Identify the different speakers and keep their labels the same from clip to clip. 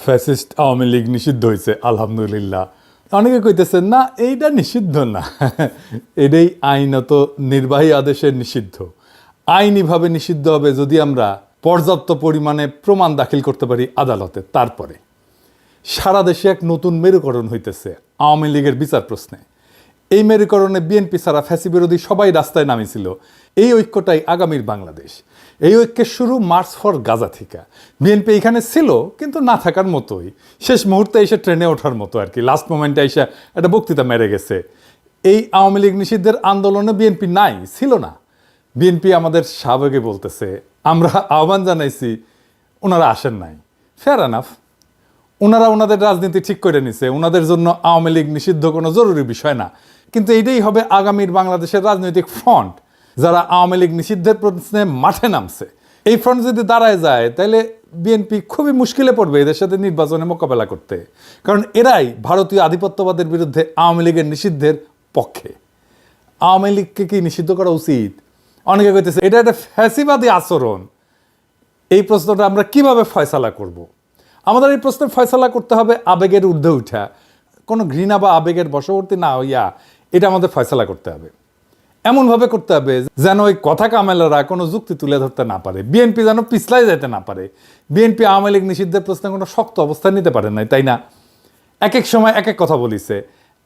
Speaker 1: Fascist Awami League নিষিদ্ধ হয়েছে আলহামদুলিল্লাহ। অনেকে কইতেছেন না এইটা নিষিদ্ধ না, এটাই আইনত নির্বাহী আদেশের নিষিদ্ধ। আইনিভাবে নিষিদ্ধ হবে যদি আমরা পর্যাপ্ত পরিমাণে প্রমাণ দাখিল করতে পারি আদালতে। তারপরে সারা দেশে এক নতুন মেরুকরণ হইতেছে আওয়ামী লীগের বিচার প্রশ্নে। এই মেরুকরণে বিএনপি ছাড়া ফ্যাসি বিরোধী সবাই রাস্তায় নামিছিল। এই ঐক্যটাই আগামীর বাংলাদেশ। এই ঐক্যের শুরু মার্চ ফর গাজা থেকে। বিএনপি এখানে ছিল কিন্তু না থাকার মতোই, শেষ মুহূর্তে এসে ট্রেনে ওঠার মতো আর কি, লাস্ট মোমেন্টে এসে একটা বক্তৃতা মেরে গেছে। এই আওয়ামী লীগ নিষিদ্ধের আন্দোলনে বিএনপি নাই, ছিল না। বিএনপি আমাদের সাবেকে বলতেছে আমরা আহ্বান জানাইছি, ওনারা আসেন নাই। ফেয়ার এনাফ, ওনারা ওনাদের রাজনীতি ঠিক করে নিছে, ওনাদের জন্য আওয়ামী লীগ নিষিদ্ধ কোনো জরুরি বিষয় না। কিন্তু এইটাই হবে আগামীর বাংলাদেশের রাজনৈতিক ফ্রন্ট, যারা আওয়ামী লীগ নিষিদ্ধের প্রশ্নে মাঠে নামছে। এই ফ্রন্ট যদি দাঁড়ায় যায় তাহলে বিএনপি খুবই মুশকিলে পড়বে এদের সাথে নির্বাচনে মোকাবেলা করতে, কারণ এরাই ভারতীয় আধিপত্যবাদের বিরুদ্ধে আওয়ামী লীগের নিষিদ্ধের পক্ষে। আওয়ামী লীগকে কি নিষিদ্ধ করা উচিত? অনেকে কইতেছে এটা একটা ফ্যাসিবাদী আচরণ। এই প্রশ্নটা আমরা কিভাবে ফয়সালা করব? আমাদের এই প্রশ্নের ফয়সালা করতে হবে আবেগের ঊর্ধ্বে উঠা, কোনো ঘৃণা বা আবেগের বশবর্তী না হইয়া এটা আমাদের ফয়সালা করতে হবে। এমনভাবে করতে হবে যেন ওই কথা কামেলারা কোনো যুক্তি তুলে ধরতে না পারে, বিএনপি যেন পিছলাই যেতে না পারে। বিএনপি আওয়ামী লীগ নিষিদ্ধের প্রশ্নে কোনো শক্ত অবস্থান নিতে পারে নাই, তাই না? এক এক সময় এক এক কথা বলিছে,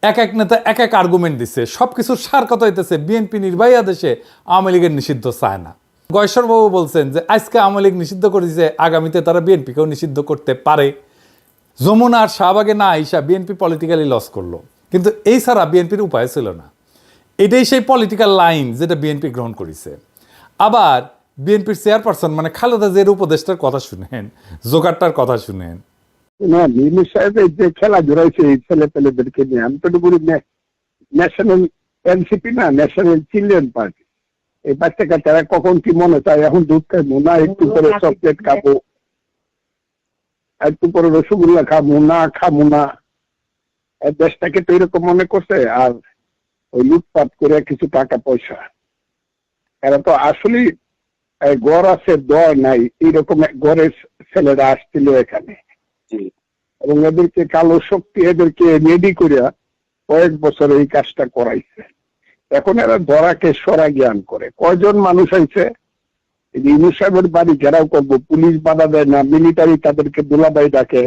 Speaker 1: এক এক নেতা এক এক আর্গুমেন্ট দিচ্ছে। সব কিছুর সার কথা হইতেছে বিএনপি নির্বাহী আদেশে আওয়ামী লীগের নিষিদ্ধ চায় না। গয়েশ্বরবাবু বলছেন যে আজকে আওয়ামী লীগ নিষিদ্ধ করেছে, আগামীতে তারা বিএনপিকেও নিষিদ্ধ করতে পারে। যমুনা আর শাহবাগে না আইসা বিএনপি পলিটিক্যালি লস করলো, কিন্তু এই ছাড়া বিএনপির উপায় ছিল না। এটাই সেই পলিটিক্যাল লাইন যেটা বিএনপি গ্রহণ করেছে। আবার বিএনপির চেয়ারপারসন মানে খালেদা জিয়ার উপদেষ্টার কথা শুনেন, জোগাড়টার কথা শুনেন।
Speaker 2: না, মিমি সাহেবের যে খেলা জড়াইছে এই ছেলে পেলেদেরকে নিয়ে, আমি তো বলি ন্যাশনাল এনসিপি না, ন্যাশনাল চিলড্রেন পার্টি। এই বাচ্চা কাচ্চারা কখন কি মনে চায়, এখন দুধ খাবো না, একটু পরে চকলেট খাবো, একটু পরে রসগোল্লা খাবো না, খাবো না। দেশটাকে তো এরকম মনে করছে। আর ওই লুটপাট করে কিছু টাকা পয়সা, এরা তো আসলে গড় আছে দর নাই, এইরকম গড়ের ছেলেরা আসছিল এখানে, এবং এদেরকে কালো শক্তি এদেরকে রেডি করিয়া কয়েক বছর এই কাজটা করাইছে। এখন এরা ধরাকে সরা জ্ঞান করে। কয়জন মানুষ আইছে, ইউনূস সাহেবের বাড়ি ঘেরাও করবো, পুলিশ বাধা দেয় না, মিলিটারি তাদেরকে দুলাভাই ডাকে,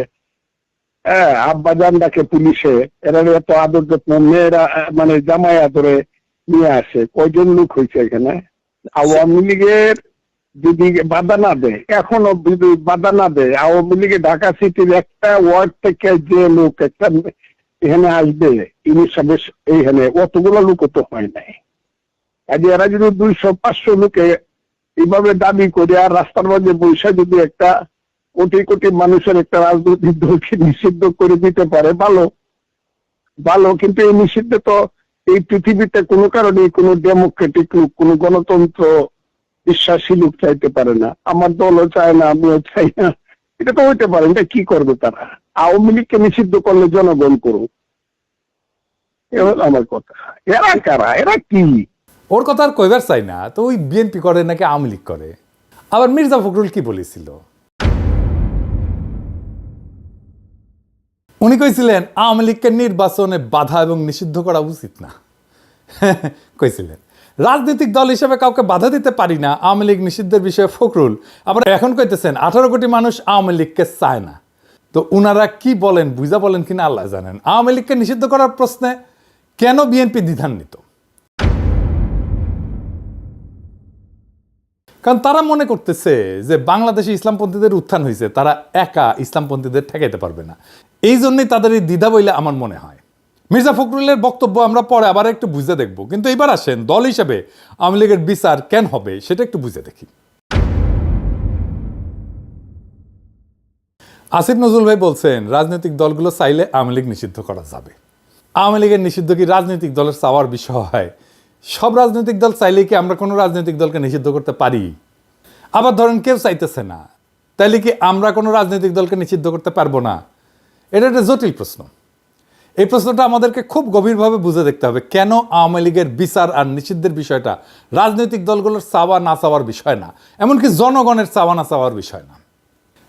Speaker 2: হ্যাঁ আব্বাজান ডাকে পুলিশে, এরা এত আদর যত্ন, মেয়েরা মানে জামাই আদরে নিয়ে আসে। কয়জন লোক হয়েছে এখানে? আওয়ামী লীগের যদি বাধা না দেয়, এখনো যদি বাধা না দেয়, আওয়ামী লীগের ঢাকা সিটির একটা ওয়ার্ড থেকে যে লোক একটা এখানে আসবে ইউনূস সাহেবের এইখানে, অতগুলো লোক তো হয় নাই। কাজে এরা যদি 200-500 লোকে এইভাবে দাবি করে আর রাস্তার মধ্যে বৈশা যদি একটা কোটি কোটি মানুষের একটা রাজনৈতিক দলকে নিষিদ্ধ করে দিতে পারে, ভালো ভালো। কিন্তু এই নিষিদ্ধ তো এই পৃথিবীতে কোনো কারণে কোনো ডেমোক্রেটিক লোক, কোনো গণতন্ত্র বিশ্বাসী লোক চাইতে পারে না। আমার দলও চায় না, আমিও চাই না। এটা তো হইতে পারে। এটা কি করবে তারা? আওয়ামী লীগকে নিষিদ্ধ করলে জনগণ করুক, এ হলো আমার কথা। এরা কারা? এরা কি?
Speaker 1: ওর কথা আর কইবার চাই না। তো ওই বিএনপি করে নাকি আওয়ামী লীগ করে? আবার মির্জা ফখরুল কি বলেছিল? উনি কইছিলেন আওয়ামী লীগকে নির্বাচনে বাধা এবং নিষিদ্ধ করা উচিত না। কইছিলেন রাজনৈতিক দল হিসেবে কাউকে বাধা দিতে পারি না আওয়ামী লীগ নিষিদ্ধের বিষয়ে ফখরুল। আবার এখন কইতেছেন 18 কোটি মানুষ আওয়ামী লীগকে চায় না। তো উনারা কি বলেন, বুঝা বলেন কিনা আল্লাহ জানেন। আওয়ামী লীগকে নিষিদ্ধ করার প্রশ্নে কেন বিএনপি দ্বিধান্বিত? কারণ তারা মনে করতেছে যে বাংলাদেশে ইসলামপন্থীদের উত্থান হয়েছে, তারা একা ইসলামপন্থীদের ঠেকাইতে পারবে না। এই জন্যই তাদের এই দ্বিধা বইলে আমার মনে হয়। মির্জা ফখরুলের বক্তব্য আমরা পরে আবার একটু বুঝে দেখব, কিন্তু এবার আসেন দল হিসেবে আওয়ামী লীগের বিচার কেন হবে সেটা একটু বুঝে দেখি। আসিফ নজরুল ভাই বলছেন রাজনৈতিক দলগুলো চাইলে আওয়ামী লীগ নিষিদ্ধ করা যাবে। আওয়ামী লীগের নিষিদ্ধ কি রাজনৈতিক দলের চাওয়ার বিষয়? সব রাজনৈতিক দল চাইলে কি আমরা কোনো রাজনৈতিক দলকে নিষিদ্ধ করতে পারি? আবার ধরেন কেউ চাইতেছে না, তাইলে কি আমরা কোনো রাজনৈতিক দলকে নিষিদ্ধ করতে পারবো না? এটা একটা জটিল প্রশ্ন। এই প্রশ্নটা আমাদেরকে খুব গভীরভাবে বুঝে দেখতে হবে। কেন আওয়ামী লীগের বিচার আর নিষিদ্ধের বিষয়টা রাজনৈতিক দলগুলোর চাওয়া না চাওয়ার বিষয় না, এমনকি জনগণের চাওয়া না চাওয়ার বিষয় না।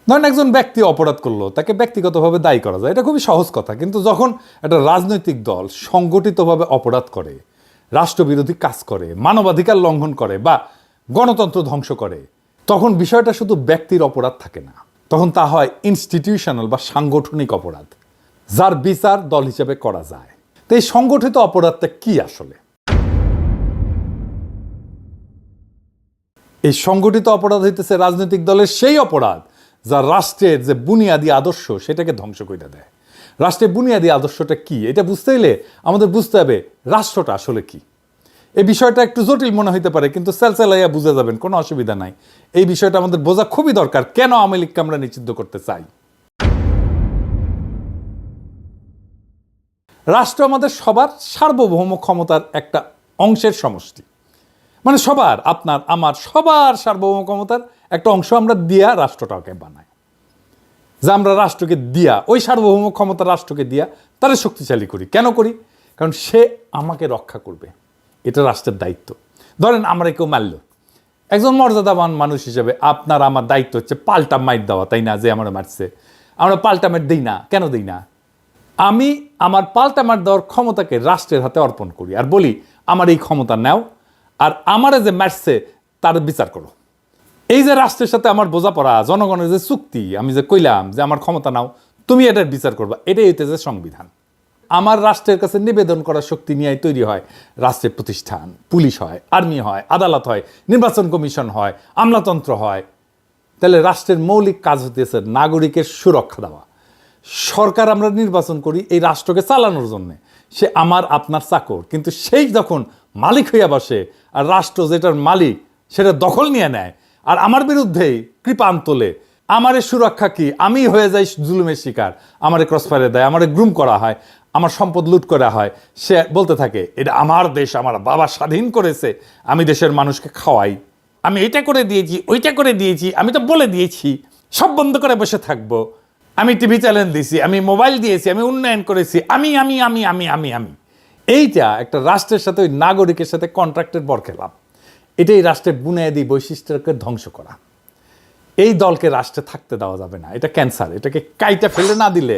Speaker 1: ধরেন একজন ব্যক্তি অপরাধ করলো, তাকে ব্যক্তিগতভাবে দায়ী করা যায়, এটা খুবই সহজ কথা। কিন্তু যখন একটা রাজনৈতিক দল সংগঠিতভাবে অপরাধ করে, রাষ্ট্রবিরোধী কাজ করে, মানবাধিকার লঙ্ঘন করে বা গণতন্ত্র ধ্বংস করে, তখন বিষয়টা শুধু ব্যক্তির অপরাধ থাকে না, তখন তা হয় ইনস্টিটিউশনাল বা সাংগঠনিক অপরাধ, যার বিচার দল হিসেবে করা যায়। তো এই সংগঠিত অপরাধটা কি আসলে? এই সংগঠিত অপরাধ হইতেছে রাজনৈতিক দলের সেই অপরাধ যা রাষ্ট্রের যে বুনিয়াদী আদর্শ সেটাকে ধ্বংস করে দেয়। রাষ্ট্রের বুনিয়াদী আদর্শটা কি, এটা বুঝতে হলে আমাদের বুঝতে হবে রাষ্ট্রটা আসলে কি। এই বিষয়টা একটু জটিল মনে হইতে পারে, কিন্তু সেলসেলাইয়া বুঝে যাবেন, কোনো অসুবিধা নাই। এই বিষয়টা আমাদের বোঝা খুবই দরকার, কেন আওয়ামী লীগকে আমরা নিষিদ্ধ করতে চাই। রাষ্ট্র আমাদের সবার সার্বভৌম ক্ষমতার একটা অংশের সমষ্টি, মানে সবার, আপনার আমার সবার সার্বভৌম ক্ষমতার একটা অংশ আমরা দিয়া রাষ্ট্রটাকে বানাই। যে আমরা রাষ্ট্রকে দিয়া, ওই সার্বভৌম ক্ষমতা রাষ্ট্রকে দিয়া তারা শক্তিশালী করি। কেন করি? কারণ সে আমাকে রক্ষা করবে, এটা রাষ্ট্রের দায়িত্ব। ধরেন আমরা কেউ মারল, একজন মর্যাদাবান মানুষ হিসেবে আপনার আমার দায়িত্ব হচ্ছে পাল্টা মাইট দেওয়া, তাই না? যে আমরা মারছে, আমরা পাল্টা মাইট দিই না। কেন দিই না? আমি আমার পাল্টা মার দেওয়ার ক্ষমতাকে রাষ্ট্রের হাতে অর্পণ করি আর বলি আমার এই ক্ষমতা নাও, আর আমারে যে মারছে তার বিচার করো। এই যে রাষ্ট্রের সাথে আমার বোঝাপড়া, জনগণের যে চুক্তি, আমি যে কইলাম যে আমার ক্ষমতা নাও, তুমি এটার বিচার করবা, এটাই হইতেছে সংবিধান। আমার রাষ্ট্রের কাছে নিবেদন করার শক্তি নিয়ে তৈরি হয় রাষ্ট্রের প্রতিষ্ঠান, পুলিশ হয়, আর্মি হয়, আদালত হয়, নির্বাচন কমিশন হয়, আমলাতন্ত্র হয়। তাহলে রাষ্ট্রের মৌলিক কাজ হতেছে নাগরিকের সুরক্ষা দেওয়া। সরকার আমরা নির্বাচন করি এই রাষ্ট্রকে চালানোর জন্য, সে আমার আপনার চাকর, কিন্তু সেই যখন মালিক হইয়া বসে আর রাষ্ট্র যেটার মালিক সেটা দখল নিয়ে নেয় আর আমার বিরুদ্ধেই কৃপান তোলে, আমারে সুরক্ষা কি? আমি হয়ে যাই জুলুমের শিকার, আমারে ক্রসফায়ারে দেয়, আমারে গ্রুম করা হয়, আমার সম্পদ লুট করা হয়। সে বলতে থাকে এটা আমার দেশ, আমার বাবা স্বাধীন করেছে, আমি দেশের মানুষকে খাওয়াই, আমি এটা করে দিয়েছি, ওইটা করে দিয়েছি, আমি তো বলে দিয়েছি, সব বন্ধ করে বসে থাকবো, আমি টিভি চ্যানেল দিয়েছি, আমি মোবাইল দিয়েছি, আমি উন্নয়ন করেছি, আমি আমি আমি আমি আমি আমি এইটা একটা রাষ্ট্রের সাথে, ওই নাগরিকের সাথে কন্ট্রাক্টের বরখেলাপ। এটাই রাষ্ট্রের বুনিয়াদী বৈশিষ্ট্যকে ধ্বংস করা। এই দলকে রাষ্ট্রে থাকতে দেওয়া যাবে না, এটা ক্যান্সার। এটাকে কাইটা ফেলে না দিলে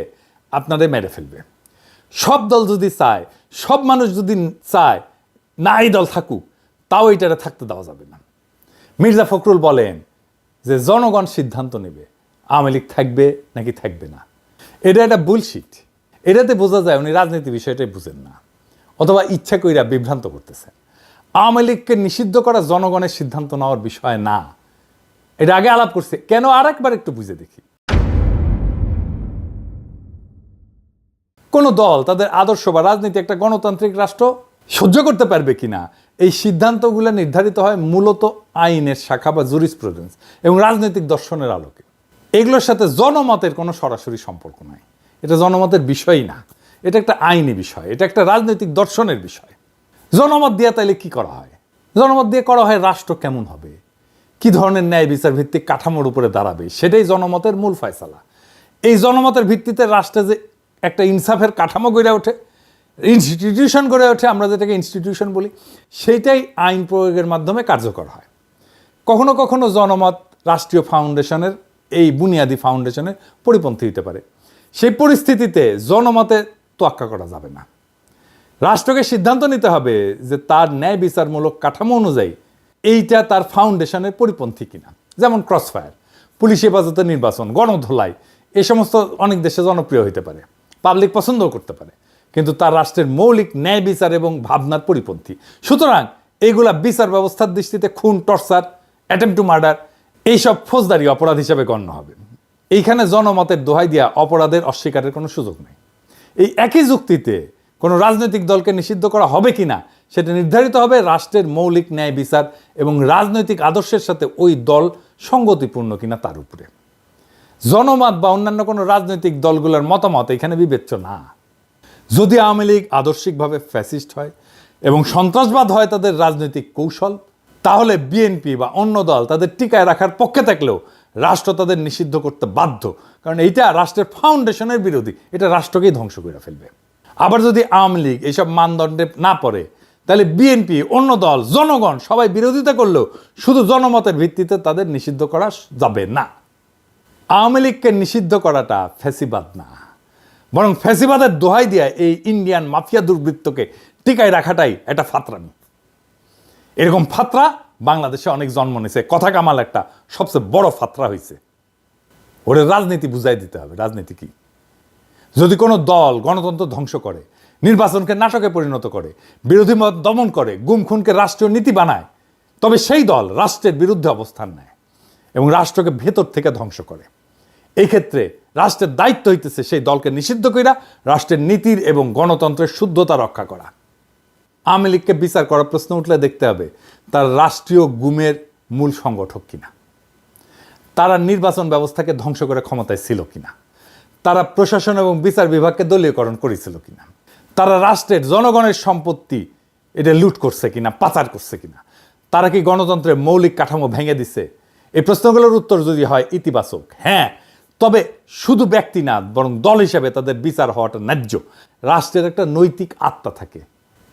Speaker 1: আপনাদের মেরে ফেলবে। সব দল যদি চায়, সব মানুষ যদি চায় না এই দল থাকুক, তাও এইটারে থাকতে দেওয়া যাবে না। মির্জা ফখরুল বলেন যে জনগণ সিদ্ধান্ত নেবে আওয়ামী লীগ থাকবে নাকি থাকবে না। এটা একটা বুলশিট। এটাতে বোঝা যায় উনি রাজনীতি বিষয়টাই বুঝেন না, অথবা ইচ্ছা কইরা বিভ্রান্ত করতেছেন। আওয়ামী লীগকে নিষিদ্ধ করা জনগণের সিদ্ধান্ত নেওয়ার বিষয় না, এটা আগে আলাপ করছে কেন, আর একবার একটু বুঝে দেখি। কোন দল তাদের আদর্শ বা রাজনীতি একটা গণতান্ত্রিক রাষ্ট্র সহ্য করতে পারবে কিনা, এই সিদ্ধান্তগুলো নির্ধারিত হয় মূলত আইনের শাখা বা জুরিসপ্রুডেন্স এবং রাজনৈতিক দর্শনের আলোকে। এগুলোর সাথে জনমতের কোনো সরাসরি সম্পর্ক নাই, এটা জনমতের বিষয়ই না, এটা একটা আইনি বিষয়, এটা একটা রাজনৈতিক দর্শনের বিষয়। জনমত দিয়ে তাইলে কি করা হয়? জনমত দিয়ে করা হয় রাষ্ট্র কেমন হবে, কি ধরনের ন্যায় বিচার ভিত্তিক কাঠামোর উপরে দাঁড়াবে, সেটাই জনমতের মূল ফয়সালা। এই জনমতের ভিত্তিতে রাষ্ট্রে যে একটা ইনসাফের কাঠামো গড়ে ওঠে, ইনস্টিটিউশন গড়ে ওঠে, আমরা যেটাকে ইনস্টিটিউশন বলি, সেইটাই আইন প্রয়োগের মাধ্যমে কার্যকর হয়। কখনো কখনো জনমত রাষ্ট্রীয় ফাউন্ডেশনের, এই বুনিয়াদী ফাউন্ডেশনের পরিপন্থী হতে পারে। সেই পরিস্থিতিতে জনমতে তোয়াক্কা করা যাবে না। রাষ্ট্রকে সিদ্ধান্ত নিতে হবে যে তার ন্যায় বিচারমূলক কাঠামো অনুযায়ী এইটা তার ফাউন্ডেশনের পরিপন্থী কিনা। যেমন ক্রসফায়ার, পুলিশ হেফাজতে নির্বাচন, গণধোলাই, এই সমস্ত অনেক দেশে জনপ্রিয় হতে পারে, পাবলিক পছন্দও করতে পারে, কিন্তু তার রাষ্ট্রের মৌলিক ন্যায় বিচার এবং ভাবনার পরিপন্থী। সুতরাং এইগুলা বিচার ব্যবস্থার দৃষ্টিতে খুন, টর্চার, অ্যাটেম্প টু মার্ডার, এইসব ফৌজদারি অপরাধ হিসেবে গণ্য হবে। এইখানে জনমতের দোহাই দিয়া অপরাধের অস্বীকারের কোনো সুযোগ নেই। এই একই যুক্তিতে কোনো রাজনৈতিক দলকে নিষিদ্ধ করা হবে কিনা সেটা নির্ধারিত হবে রাষ্ট্রের মৌলিক ন্যায় বিচার এবং রাজনৈতিক আদর্শের সাথে ওই দল সঙ্গতিপূর্ণ কিনা তার উপরে। জনমত বা অন্যান্য কোনো রাজনৈতিক দলগুলোর মতামত এখানে বিবেচ্য না। যদি আওয়ামী লীগ আদর্শিকভাবে ফ্যাসিস্ট হয় এবং সন্ত্রাসবাদ হয় তাদের রাজনৈতিক কৌশল, তাহলে বিএনপি বা অন্য দল তাদের টিকায় রাখার পক্ষে থাকলেও রাষ্ট্র তাদের নিষিদ্ধ করতে বাধ্য, কারণ এইটা রাষ্ট্রের ফাউন্ডেশনের বিরোধী, এটা রাষ্ট্রকেই ধ্বংস করে ফেলবে। আবার যদি আওয়ামী লীগ এইসব মানদণ্ডে না পড়ে, তাহলে বিএনপি, অন্য দল, জনগণ সবাই বিরোধিতা করলেও শুধু জনমতের ভিত্তিতে তাদের নিষিদ্ধ করা যাবে না। আওয়ামী লীগকে নিষিদ্ধ করাটা ফ্যাসিবাদ না, বরং ফ্যাসিবাদের দোহাই দিয়ে এই ইন্ডিয়ান মাফিয়া দুর্বৃত্তকে টিকায় রাখাটাই একটা ফাতরামি। এরকম ফাতরা বাংলাদেশে অনেক জন্ম নিয়েছে, কথা কামাল একটা সবচেয়ে বড় ফাতরা হয়েছে। ওরে রাজনীতি বুঝাই দিতে হবে। রাজনীতি কি? যদি কোনো দল গণতন্ত্র ধ্বংস করে, নির্বাচনকে নাটকে পরিণত করে, বিরোধী মত দমন করে, গুম খুনকে রাষ্ট্রীয় নীতি বানায়, তবে সেই দল রাষ্ট্রের বিরুদ্ধে অবস্থান নেয় এবং রাষ্ট্রকে ভেতর থেকে ধ্বংস করে। এই ক্ষেত্রে রাষ্ট্রের দায়িত্ব হইতেছে সেই দলকে নিষিদ্ধ কইরা রাষ্ট্রের নীতির এবং গণতন্ত্রের শুদ্ধতা রক্ষা করা। আওয়ামী লীগকে বিচার করার প্রশ্ন উঠলে দেখতে হবে তার রাষ্ট্রীয় গুমের মূল সংগঠক কিনা, তারা নির্বাচন ব্যবস্থাকে ধ্বংস করে ক্ষমতায় ছিল কিনা, তারা প্রশাসন এবং বিচার বিভাগকে দলীয়করণ করেছিল কিনা, তারা রাষ্ট্রের জনগণের সম্পত্তি এটা লুট করছে কিনা, পাচার করছে কিনা, তারা কি গণতন্ত্রের মৌলিক কাঠামো ভেঙে দিছে। এই প্রশ্নগুলোর উত্তর যদি হয় ইতিবাচক, হ্যাঁ, তবে শুধু ব্যক্তি না বরং দল হিসেবে তাদের বিচার হওয়াটা ন্যায্য। রাষ্ট্রের একটা নৈতিক আত্মা থাকে।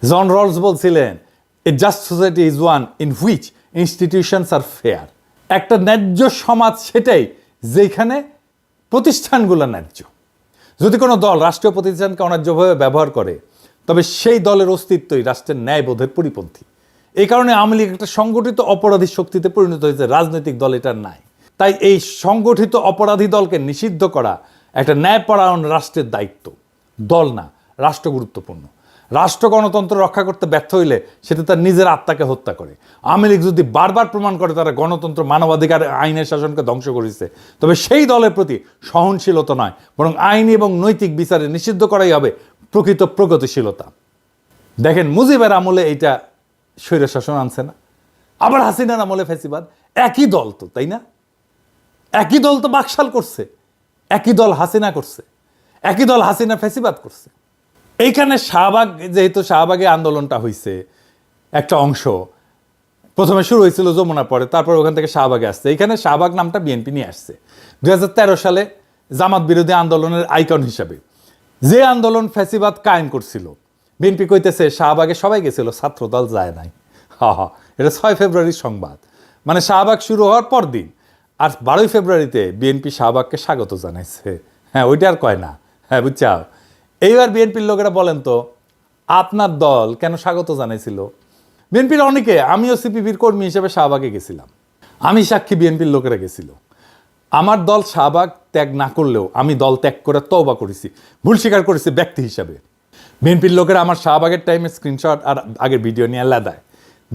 Speaker 1: জন রলস বলছিলেন, a just society is one in which institutions are fair. একটা ন্যায্য সমাজ সেটাই যেখানে প্রতিষ্ঠানগুলো ন্যায্য। যদি কোনো দল রাষ্ট্রীয় প্রতিষ্ঠানকে অন্যায্যভাবে ব্যবহার করে তবে সেই দলের অস্তিত্বই রাষ্ট্রের ন্যায়বোধের পরিপন্থী। এই কারণে আওয়ামী লীগ একটা সংগঠিত অপরাধী শক্তিতে পরিণত হয়েছে, রাজনৈতিক দল এটা নাই। তাই এই সংগঠিত অপরাধী দলকে নিষিদ্ধ করা একটা ন্যায়পরায়ণ রাষ্ট্রের দায়িত্ব, দল না। রাষ্ট্র গুরুত্বপূর্ণ। রাষ্ট্র গণতন্ত্র রক্ষা করতে ব্যর্থ হইলে সেটা তার নিজের আত্মাকে হত্যা করে। আওয়ামী লীগ যদি বারবার প্রমাণ করে তারা গণতন্ত্র, মানবাধিকার, আইনের শাসনকে ধ্বংস করেছে, তবে সেই দলের প্রতি সহনশীলতা নয় বরং আইনি এবং নৈতিক বিচারে নিষিদ্ধ করাই হবে প্রকৃত প্রগতিশীলতা। দেখেন, মুজিবের আমলে এইটা স্বৈরশাসন আনছে না, আবার হাসিনার আমলে ফ্যাসিবাদ। একই দল তো, তাই না? একই দল তো বাকশাল করছে, একই দল হাসিনা করছে, একই দল হাসিনা ফ্যাসিবাদ করছে। এইখানে শাহবাগ, যেহেতু শাহবাগে আন্দোলনটা হয়েছে একটা অংশ, প্রথমে শুরু হয়েছিল যমুনার পরে, তারপর ওখান থেকে শাহবাগে আসছে। এইখানে শাহবাগ নামটা বিএনপি নিয়ে আসছে 2013 সালে জামাত বিরোধী আন্দোলনের আইকন হিসাবে। যে আন্দোলন ফ্যাসিবাদ কায়েম করছিল, বিএনপি কইতেছে শাহবাগে সবাই গেছিল, ছাত্রদল যায় নাই। এটা 6 ফেব্রুয়ারির সংবাদ, মানে শাহবাগ শুরু হওয়ার পর দিন। আর 12 ফেব্রুয়ারিতে বিএনপি শাহবাগকে স্বাগত জানাইছে। হ্যাঁ, ওইটা আর কয় না। হ্যাঁ, বুঝছাও। এইবার বিএনপির লোকেরা বলেন তো, আপনার দল কেন স্বাগত জানাইছিল? বিএনপির অনেকে, আমিও সিপিবির কর্মী হিসেবে শাহবাগে গেছিলাম, আমি সাক্ষী, বিএনপির লোকেরা গেছিল। আমার দল শাহবাগ ত্যাগ না করলেও আমি দল ত্যাগ করে তওবা করেছি, ভুল স্বীকার করেছি ব্যক্তি হিসাবে। বিএনপির লোকেরা আমার শাহবাগের টাইমে স্ক্রিনশট আর আগের ভিডিও নিয়ে দেয়,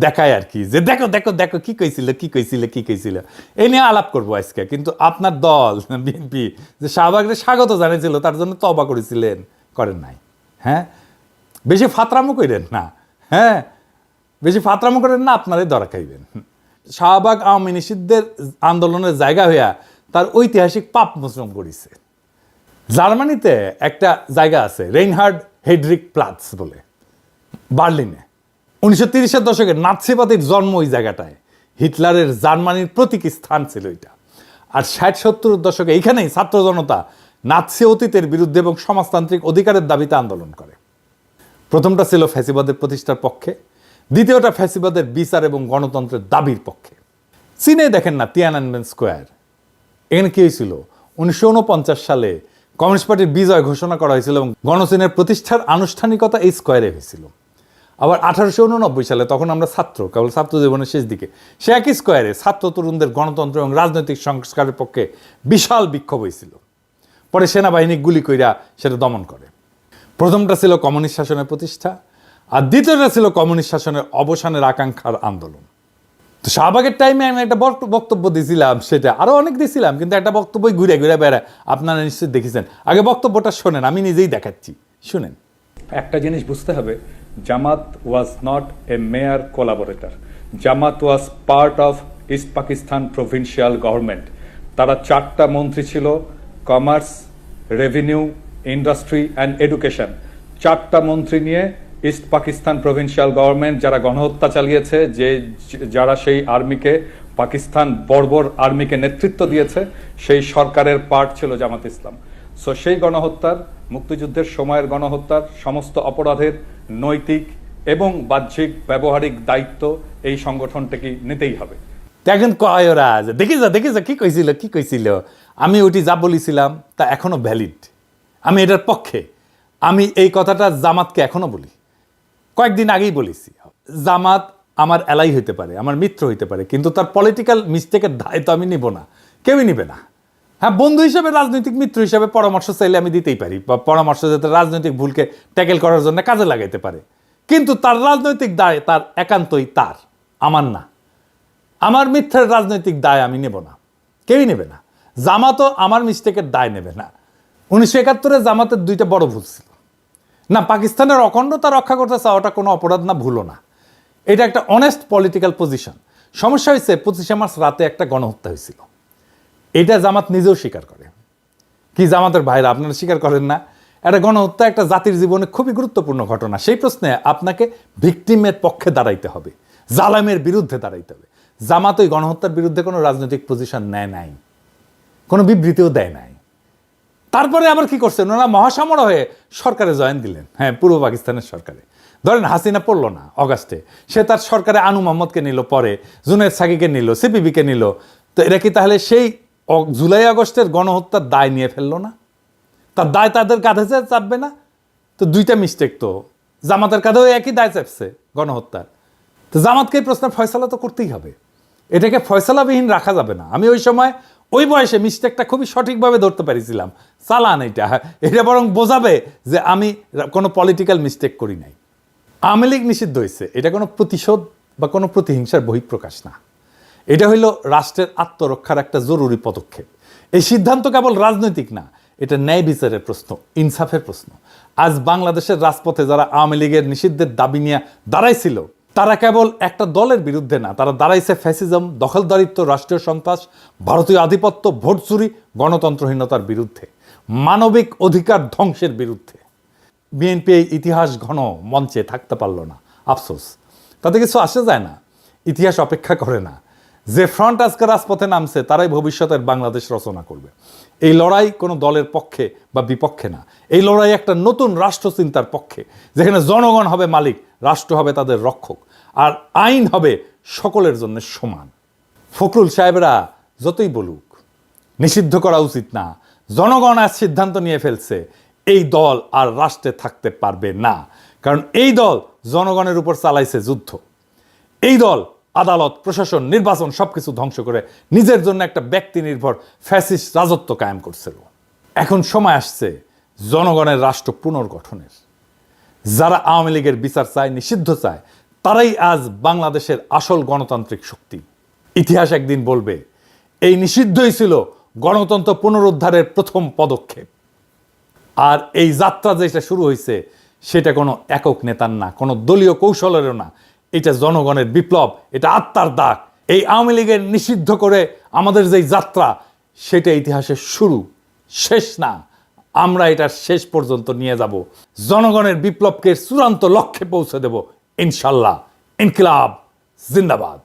Speaker 1: দেখায় আর কি, যে দেখো দেখো দেখো কি কইছিল কি কইছিল কি কইছিল। এই নিয়ে আলাপ করবো আজকে। কিন্তু আপনার দল বিএনপি যে শাহবাগের স্বাগত জানিয়েছিল তার জন্য তওবা করেছিলেন, করেন নাই। হ্যাঁ, বেশি ফাতরামো করেন না। হ্যাঁ, বেশি ফাতরামো করেন না, আপনারাই ধরা খাইবেন। শাহবাগ আওয়ামী নিষিদ্ধের আন্দোলনের জায়গা হইয়া তার ঐতিহাসিক পাপ মোচন করেছে। জার্মানিতে একটা জায়গা আছে, রেইনহার্ড হেডরিক প্লাটস বলে, বার্লিনে। 1930-এর দশকে নাৎসিবাদীর জন্ম ওই জায়গাটায়। হিটলারের জার্মানির প্রতীকী স্থান ছিল এটা। আর 60-70-এর দশকে এইখানেই ছাত্র জনতা নাৎসি অতীতের বিরুদ্ধে এবং সমাজতান্ত্রিক অধিকারের দাবিতে আন্দোলন করে। প্রথমটা ছিল ফ্যাসিবাদের প্রতিষ্ঠার পক্ষে, দ্বিতীয়টা ফ্যাসিবাদের বিচার এবং গণতন্ত্রের দাবির পক্ষে। চীনে দেখেন না তিয়ানানমেন স্কোয়ার, এখানে কি হয়েছিল? 1949 সালে কমিউনিস্ট পার্টির বিজয় ঘোষণা করা হয়েছিল এবং গণচীনের প্রতিষ্ঠার আনুষ্ঠানিকতা এই স্কোয়ারে হয়েছিল। আবার 1889 সালে, তখন আমরা ছাত্র, কেবল ছাত্র জীবনের শেষ দিকে, সে একই স্কোয়ারে ছাত্র তরুণদের গণতন্ত্র এবং রাজনৈতিক সংস্কারের পক্ষে বিশাল বিক্ষোভ হয়েছিল। পরে সেনাবাহিনী গুলি কইরা সেটা দমন করে। প্রথমটা ছিল কমিউনিস্ট শাসনের প্রতিষ্ঠা, আর দ্বিতীয়টা ছিল কমিউনিস্ট শাসনের অবসানের আকাঙ্ক্ষার আন্দোলন। তো শাহবাগের টাইমে আমি একটা বক্তব্য দিয়েছিলাম, সেটা আরও অনেক দিয়েছিলাম, কিন্তু একটা বক্তব্যই ঘুরে ঘুরে বেড়ায়, আপনারা নিশ্চয়ই দেখেছেন। আগে বক্তব্যটা শোনেন, আমি নিজেই দেখাচ্ছি, শুনেন।
Speaker 3: একটা জিনিস বুঝতে হবে, Jamaat was not a mere collaborator. Jamaat was part of East Pakistan provincial government. তারা 4টা মন্ত্রী ছিল, commerce, revenue, industry and education. 4টা মন্ত্রী নিয়ে ইস্ট পাকিস্তান প্রভিন্সিয়াল গভর্নমেন্ট যারা গণহত্যা চালিয়েছে, যারা সেই আর্মিকে, পাকিস্তান বর্বর আর্মিকে নেতৃত্ব দিয়েছে, সেই সরকারের পার্ট ছিল জামাত ইসলাম। সো সেই গণহত্যার, মুক্তিযুদ্ধের সময়ের গণহত্যার সমস্ত অপরাধের নৈতিক এবং বাহ্যিক ব্যবহারিক দায়িত্ব এই সংগঠনটাকে নিতেই হবে।
Speaker 1: তো এখন কয় ওরা যে দেখি যা কি কইছিল আমি ওটি যা বলেছিলাম তা এখনো ভ্যালিড, আমি এটার পক্ষে। আমি এই কথাটা জামাতকে এখনো বলি, কয়েকদিন আগেই বলেছি। জামাত আমার এলাই হইতে পারে, আমার মিত্র হইতে পারে, কিন্তু তার পলিটিক্যাল মিস্টেকের দায় তো আমি নিব না, কেউই নিবে না। হ্যাঁ, বন্ধু হিসেবে, রাজনৈতিক মিত্র হিসেবে পরামর্শ চাইলে আমি দিতেই পারি, বা পরামর্শ যাতে রাজনৈতিক ভুলকে ট্যাকেল করার জন্য কাজে লাগাইতে পারে, কিন্তু তার রাজনৈতিক দায় তার একান্তই তার, আমার না। আমার মিথ্যার রাজনৈতিক দায় আমি নেব না, কেউই নেবে না। জামাতও আমার মিস্টেকের দায় নেবে না। 1971-এ জামাতের দুইটা বড় ভুল ছিল। না, পাকিস্তানের অখণ্ডতা রক্ষা করতে চাওয়াটা কোনো অপরাধ না, ভুলও না, এটা একটা অনেস্ট পলিটিক্যাল পজিশন। সমস্যা হয়েছে 25শে মার্চ রাতে একটা গণহত্যা হয়েছিল, এটা জামাত নিজেও স্বীকার করে। কি জামাতের ভাইরা, আপনারা স্বীকার করেন না? একটা গণহত্যা একটা জাতির জীবনে খুবই গুরুত্বপূর্ণ ঘটনা। সেই প্রশ্নে আপনাকে ভিকটিমের পক্ষে দাঁড়াইতে হবে, জালেমের বিরুদ্ধে দাঁড়াইতে হবে। জামাত ওই গণহত্যার বিরুদ্ধে কোনো রাজনৈতিক পজিশন নেয় নাই, কোনো বিবৃতিও দেয় নাই। তারপরে আবার কি করছেন, ওনারা মহাসামর হয়ে সরকারে জয়েন দিলেন। হ্যাঁ, পূর্ব পাকিস্তানের সরকারে। ধরেন হাসিনা পড়লো না অগাস্টে, সে তার সরকারে আনু মোহাম্মদকে নিল, পরে জুনায়েদ সাকিকে নিল, সিপিবিকে নিল। তো এরা কি তাহলে সেই জুলাই আগস্টের গণহত্যার দায় নিয়ে ফেললো না? তার দায় তাদের কাঁধে চাপবে না? তো দুইটা মিস্টেক তো, জামাতের কাঁধেও একই দায় চাপছে গণহত্যার। তো জামাতকে এই প্রশ্নের ফয়সালা তো করতেই হবে, এটাকে ফয়সালাবিহীন রাখা যাবে না। আমি ওই সময় ওই বয়সে মিস্টেকটা খুবই সঠিকভাবে ধরতে পারিছিলাম। চালান এটা বরং বোঝাবে যে আমি কোনো পলিটিক্যাল মিস্টেক করি নাই। আওয়ামী লীগ নিষিদ্ধ হয়েছে, এটা কোনো প্রতিশোধ বা কোনো প্রতিহিংসার বহিঃপ্রকাশ না, এটা হইল রাষ্ট্রের আত্মরক্ষার একটা জরুরি পদক্ষেপ। এই সিদ্ধান্ত কেবল রাজনৈতিক না, এটা ন্যায় বিচারের প্রশ্ন, ইনসাফের প্রশ্ন। আজ বাংলাদেশের রাজপথে যারা আওয়ামী লীগের নিষিদ্ধের দাবি নিয়ে দাঁড়াইছিল, তারা কেবল একটা দলের বিরুদ্ধে না, তারা দাঁড়াইছে ফ্যাসিজম, দখলদারিত্ব, রাষ্ট্রীয় সন্ত্রাস, ভারতীয় আধিপত্য, ভোট চুরি, গণতন্ত্রহীনতার বিরুদ্ধে, মানবিক অধিকার ধ্বংসের বিরুদ্ধে। বিএনপি এই ইতিহাস ঘন মঞ্চে থাকতে পারল না, আফসোস। তাতে কিছু আসে যায় না, ইতিহাস অপেক্ষা করে না। যে ফ্রন্ট আজকে রাজপথে নামছে তারাই ভবিষ্যতের বাংলাদেশ রচনা করবে। এই লড়াই কোনো দলের পক্ষে বা বিপক্ষে না, এই লড়াই একটা নতুন রাষ্ট্রচিন্তার পক্ষে, যেখানে জনগণ হবে মালিক, রাষ্ট্র হবে তাদের রক্ষক, আর আইন হবে সকলের জন্য সমান। ফখরুল সাহেবরা যতই বলুক নিষিদ্ধ করা উচিত না, জনগণ আজ সিদ্ধান্ত নিয়ে ফেলছে, এই দল আর রাষ্ট্রে থাকতে পারবে না। কারণ এই দল জনগণের উপর চালাইছে যুদ্ধ, এই দল আদালত, প্রশাসন, নির্বাচন সবকিছু ধ্বংস করে নিজের জন্য একটা ব্যক্তি নির্ভর ফ্যাসিস্ট রাজত্ব কায়েম করছিল। এখন সময় আসছে জনগণের রাষ্ট্র পুনর্গঠনের। যারা আওয়ামী লীগের বিচার চায়, নিষিদ্ধ চায়, তারাই আজ বাংলাদেশের আসল গণতান্ত্রিক শক্তি। ইতিহাস একদিন বলবে এই নিষিদ্ধই ছিল গণতন্ত্র পুনরুদ্ধারের প্রথম পদক্ষেপ। আর এই যাত্রা যেটা শুরু হয়েছে সেটা কোনো একক নেতার না, কোনো দলীয় কৌশলেরও না, এটা জনগণের বিপ্লব, এটা আত্মার দাগ। এই আওয়ামী লীগের নিষিদ্ধ করে আমাদের যেই যাত্রা, সেটা ইতিহাসের শুরু, শেষ না। আমরা এটার শেষ পর্যন্ত নিয়ে যাব, জনগণের বিপ্লবকে চূড়ান্ত লক্ষ্যে পৌঁছে দেব ইনশাল্লাহ। ইনকিলাব জিন্দাবাদ।